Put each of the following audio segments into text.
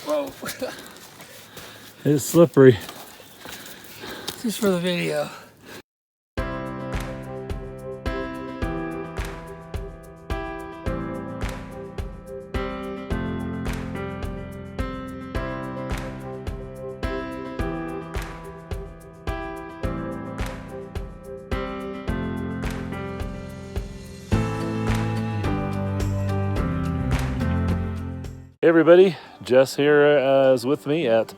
Whoa. It's slippery. Just for the video. Hey everybody, Jess here is with me at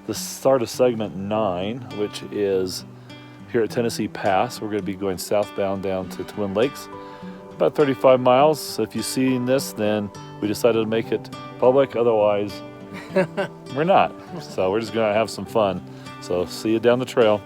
the start of segment 9, which is here at Tennessee Pass. We're going to be going southbound down to Twin Lakes, about 35 miles. If you've seen this, then we decided to make it public. Otherwise, we're not. So we're just going to have some fun. So see you down the trail.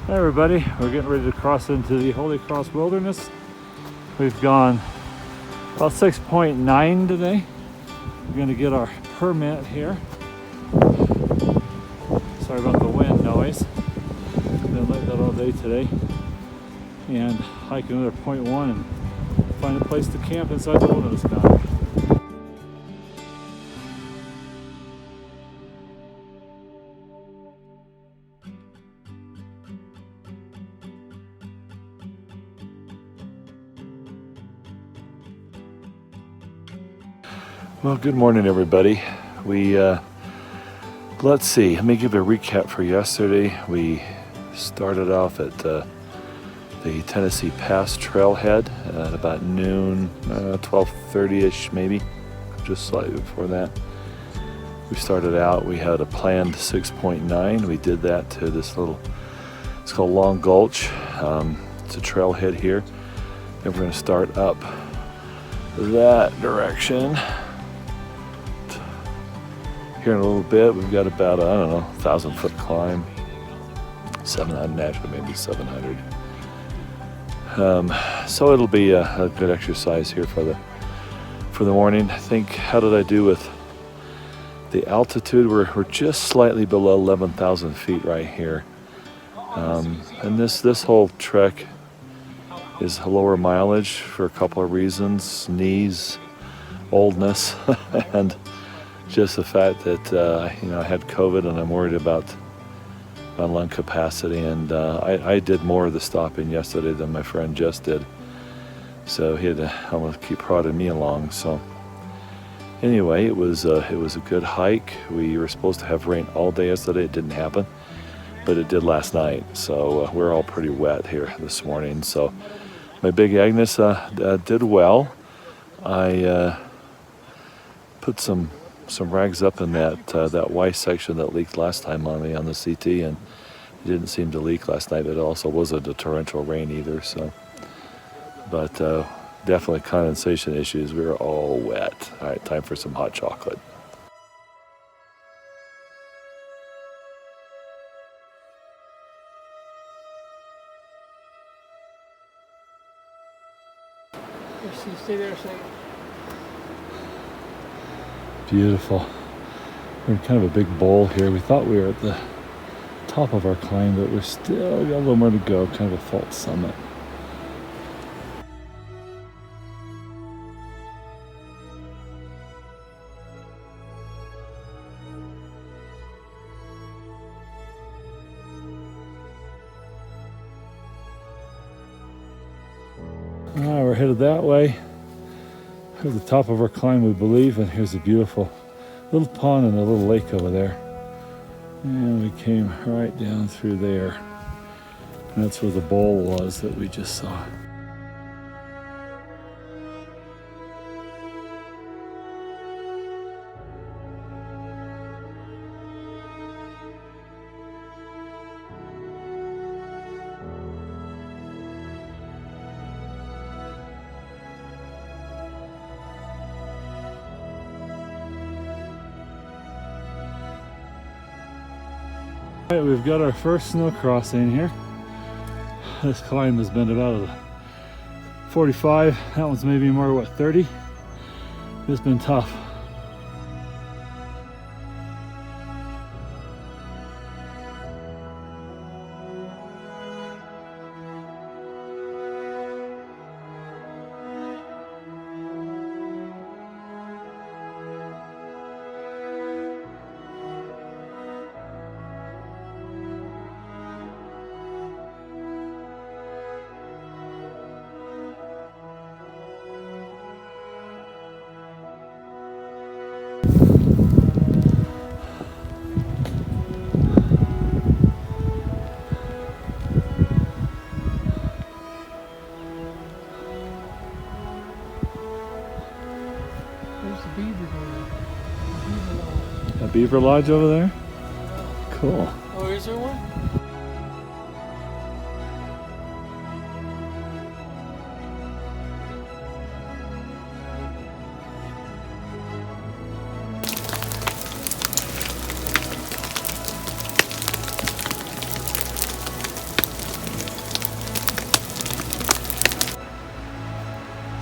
Hey everybody, we're getting ready to cross into the Holy Cross Wilderness. We've gone about 6.9 today. We're going to get our permit here. Sorry about the wind noise. Been like that all day today. And hike another 0.1 and find a place to camp inside the wilderness boundary. Well, good morning, everybody. Let's see, let me give a recap for yesterday. We started off at the Tennessee Pass trailhead at about noon, 12:30-ish maybe, just slightly before that. We started out, we had a planned 6.9. We did that to this little, it's called Long Gulch. It's a trailhead here. And we're gonna start up that direction. Here in a little bit, we've got about, 1,000-foot climb, 700, actually maybe 700. So it'll be a good exercise here for the morning. I think, how did I do with the altitude? We're just slightly below 11,000 feet right here. And this whole trek is lower mileage for a couple of reasons: knees, oldness, and just the fact that I had COVID and I'm worried about my lung capacity, and I did more of the stopping yesterday than my friend Jess did, so he had to almost keep prodding me along. So anyway, it was a good hike. We were supposed to have rain all day yesterday. It didn't happen, but it did last night, so we're all pretty wet here this morning. So my big Agnes did well. I put some rags up in that Y section that leaked last time on me on the CT, and it didn't seem to leak last night. It also wasn't a torrential rain either, so. But definitely condensation issues. We were all wet. All right, time for some hot chocolate. Stay there a second. Beautiful. We're in kind of a big bowl here. We thought we were at the top of our climb, but we're still got a little more to go, kind of a false summit. All right, we're headed that way. Here's the top of our climb, we believe, and here's a beautiful little pond and a little lake over there. And we came right down through there. And that's where the bowl was that we just saw. All right, we've got our first snow crossing here. This climb has been about 45. That one's maybe more, 30? It's been tough. There's the beaver going. Beaver lodge. A beaver lodge over there? Cool. Oh, is there one?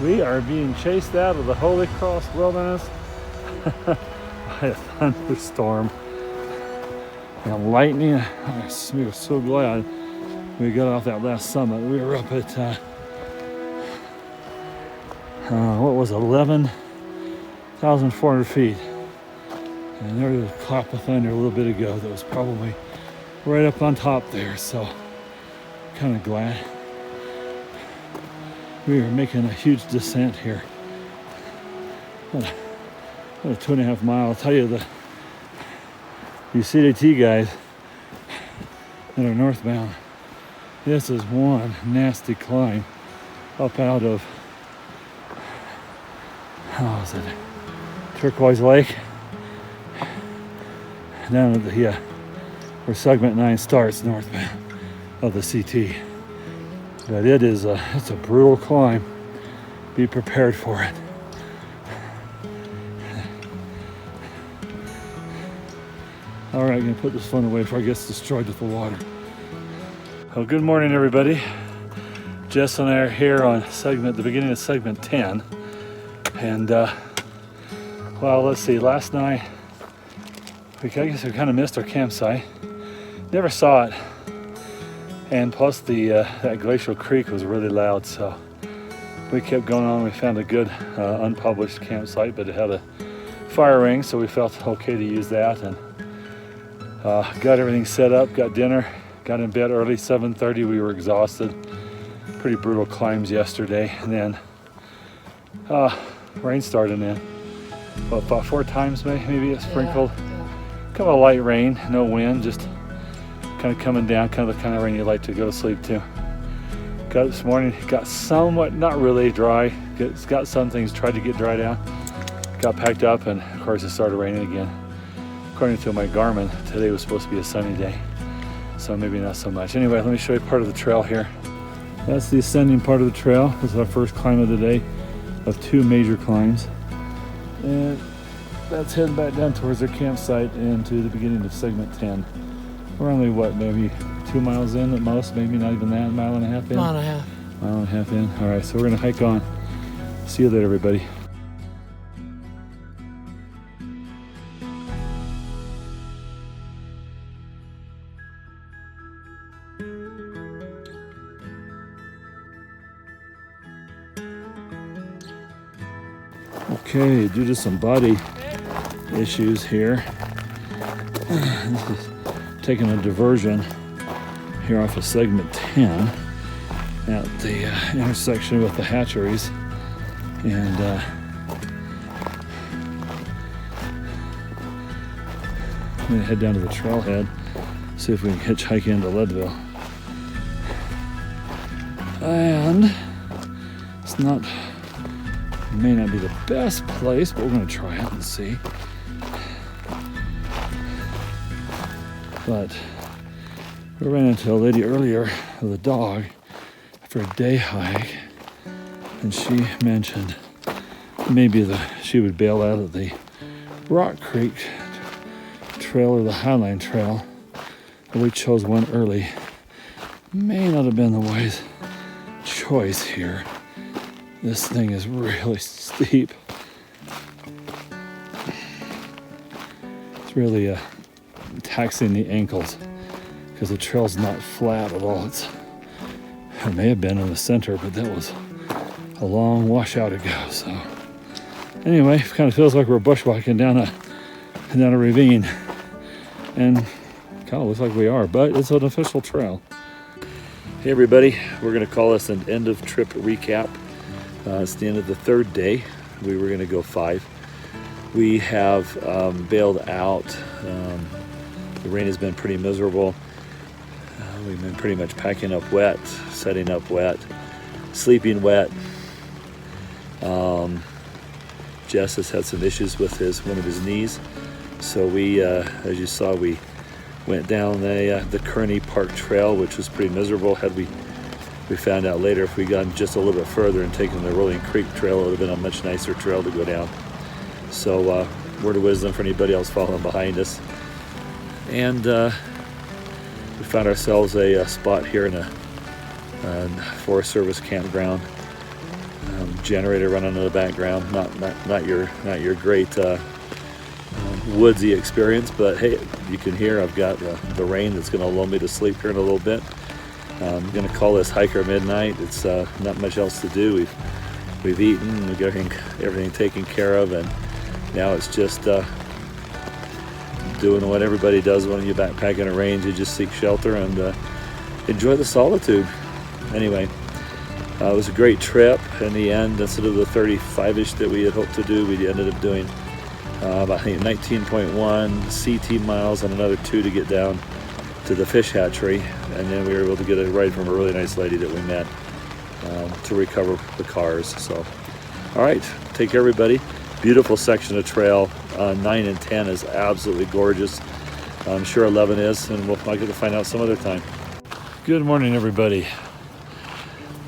We are being chased out of the Holy Cross Wilderness by a thunderstorm and lightning. We were so glad we got off that last summit. We were up at, what was it, 11,400 feet. And there was a clap of thunder a little bit ago that was probably right up on top there. So kind of glad. We are making a huge descent here. What a 2.5 mile. I'll tell you, the UCDT guys that are northbound, this is one nasty climb up out of, how was it, Turquoise Lake, down at the where segment 9 starts northbound of the CT. But it is it's a brutal climb. Be prepared for it. All right, I'm gonna put this phone away before it gets destroyed with the water. Well, good morning, everybody. Jess and I are here on the beginning of segment 10. And well, let's see, last night, I guess we kind of missed our campsite. Never saw it. And plus that glacial creek was really loud, so we kept going on. We found a good unpublished campsite, but it had a fire ring, so we felt okay to use that. And got everything set up, got dinner, got in bed early, 7:30. We were exhausted. Pretty brutal climbs yesterday. And then rain started in. About 4 times maybe it sprinkled. Kind of a light rain, no wind, just kind of coming down, kind of the kind of rain you like to go to sleep to. Got this morning, got somewhat, not really dry. It's got some things, tried to get dried out. Got packed up, and of course it started raining again. According to my Garmin, today was supposed to be a sunny day, so maybe not so much. Anyway, let me show you part of the trail here. That's the ascending part of the trail. This is our first climb of the day of 2 major climbs. And that's heading back down towards our campsite and to the beginning of segment 10. We're only, what, maybe 2 miles in at most, maybe not even that, 1.5 miles in? Mile and a half. 1.5 miles in. All right, so we're gonna hike on. See you later, everybody. Okay, due to some body issues here, this is taking a diversion here off of segment 10 at the intersection with the hatcheries, and I'm gonna head down to the trailhead, see if we can hitchhike into Leadville. And it's not, may not be the best place, but we're gonna try it and see. But we ran into a lady earlier with a dog for a day hike, and she mentioned maybe she would bail out of the Rock Creek Trail or the Highline Trail. We chose one early. May not have been the wise choice here. This thing is really steep. It's really taxing the ankles because the trail's not flat at all. It may have been in the center, but that was a long washout ago. So anyway, it kind of feels like we're bushwhacking down a ravine, and kind of looks like we are, but it's an official trail. Hey everybody, we're going to call this an end of trip recap. It's the end of the 3rd day. We were going to go 5. We have bailed out. The rain has been pretty miserable. We've been pretty much packing up wet, setting up wet, sleeping wet. Jess has had some issues with one of his knees. So we, as you saw, we went down the Kearney Park Trail, which was pretty miserable. We found out later if we gone just a little bit further and taken the Rolling Creek Trail, it would have been a much nicer trail to go down. So word of wisdom for anybody else following behind us. And we found ourselves a spot here in a Forest Service campground. Generator running in the background. Not your great woodsy experience, but hey, you can hear I've got the rain that's going to lull me to sleep here in a little bit. I'm going to call this hiker midnight. It's not much else to do. We've eaten, we've got everything taken care of, and now it's just doing what everybody does when you backpack in a range. You just seek shelter and enjoy the solitude. Anyway, it was a great trip. In the end, instead of the 35-ish that we had hoped to do, we ended up doing about, I think, 19.1 CT miles and another 2 to get down to the fish hatchery, and then we were able to get a ride from a really nice lady that we met to recover the cars. So, all right, take care, everybody. Beautiful section of trail. 9 and 10 is absolutely gorgeous. I'm sure 11 is, and I'll get to find out some other time. Good morning, everybody.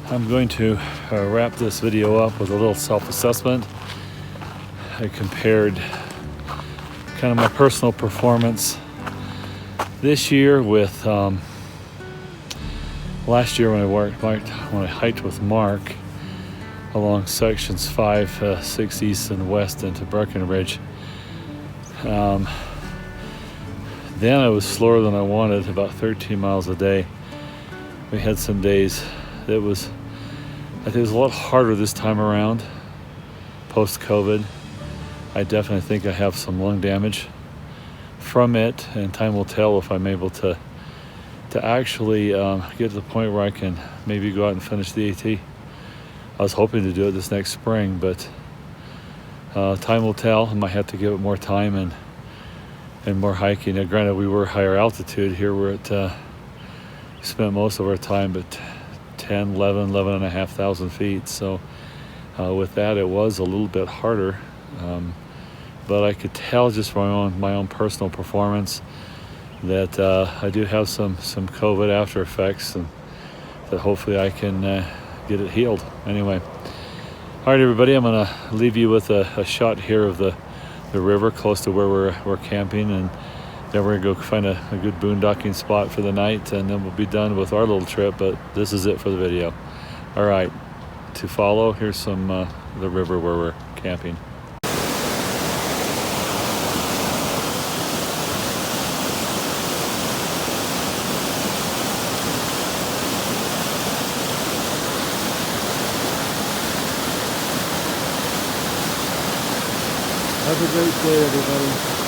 I'm going to wrap this video up with a little self-assessment. I compared kind of my personal performance this year with last year when I hiked with Mark along sections 5, 6 east and west into Breckenridge. Then I was slower than I wanted, about 13 miles a day. We had some days that I think it was a lot harder this time around, post-COVID. I definitely think I have some lung damage from it, and time will tell if I'm able to actually get to the point where I can maybe go out and finish the AT. I was hoping to do it this next spring, but time will tell. I might have to give it more time and more hiking. Now, granted, we were higher altitude. Here we're at, spent most of our time at 10, 11 and a half thousand feet. So with that, it was a little bit harder. But I could tell just from my own personal performance that I do have some COVID after effects, and that hopefully I can get it healed. Anyway, all right, everybody, I'm gonna leave you with a shot here of the river close to where we're camping, and then we're gonna go find a good boondocking spot for the night, and then we'll be done with our little trip. But this is it for the video. All right, to follow, here's some the river where we're camping. Have a great day, everybody.